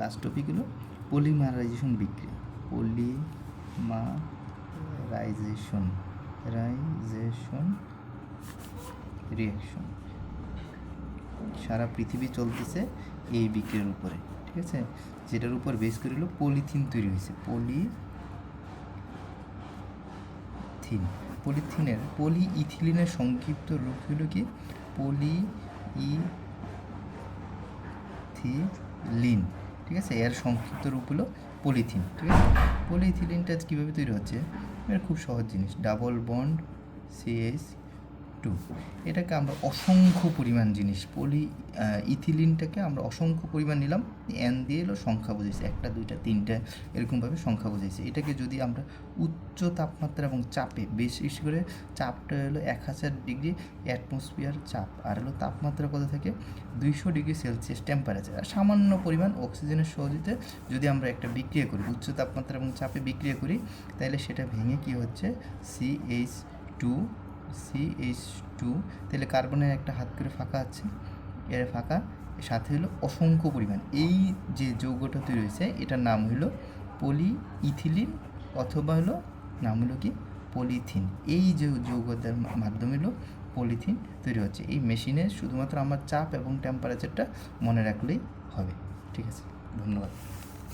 Last topic হলো polymerisation বিক্রিয়া। Polymerisation reaction সারা পৃথিবী চলতেছে এই বিক্রিয়ার উপরে, ঠিক আছে, যেটার উপর বেস করে হলো পলিথিন তৈরি হয়েছে। পলিথিনের পলিইথিলিনের সংক্ষিপ্ত রূপ হলো কি পলিইথিলিন, ঠিক আছে, এর সংক্ষিপ্ত রূপ হলো পলিথিন, ঠিক আছে। পলিইথিলিনটা কীভাবে তৈরি হচ্ছে, এটা খুব সহজ জিনিস, ডাবল বন্ড CH2, এটাকে আমরা অসংখ্য পরিমাণ জিনিস ইথিলিনটাকে আমরা অসংখ্য পরিমাণ নিলাম, এন দিয়ে এলো সংখ্যা বুঝেছে, 1টা 2টা 3টা এরকমভাবে সংখ্যা বুঝেছে। এটাকে যদি আমরা উচ্চ তাপমাত্রা এবং চাপে, বেশি করে চাপটা হলো 1000 ডিগ্রি অ্যাটমসফিয়ার চাপ, আর হলো তাপমাত্রা কত থাকে 200 ডিগ্রি সেলসিয়াস টেম্পারেচার, আর সামান্য পরিমাণ অক্সিজেনের সহযোগিতায় যদি আমরা একটা বিক্রিয়া করি, উচ্চ তাপমাত্রা এবং চাপে বিক্রিয়া করি, তাহলে সেটা ভেঙে কি হচ্ছে CH2, তাহলে কার্বনের একটা হাত করে ফাঁকা আছে, এর ফাঁকা সাথে হলো অসংখ্য পরিমাণ, এই যে যৌগটা তৈরি হয়েছে এটার নাম হলো পলিইথিলিন, অথবা হলো নাম হলো কি পলিথিন। এই যে যৌগটার মাধ্যমে হলো পলিথিন তৈরি হচ্ছে। এই মেশিনে শুধুমাত্র আমার চাপ এবং টেম্পারেচারটা মনে রাখলেই হবে, ঠিক আছে। ধন্যবাদ।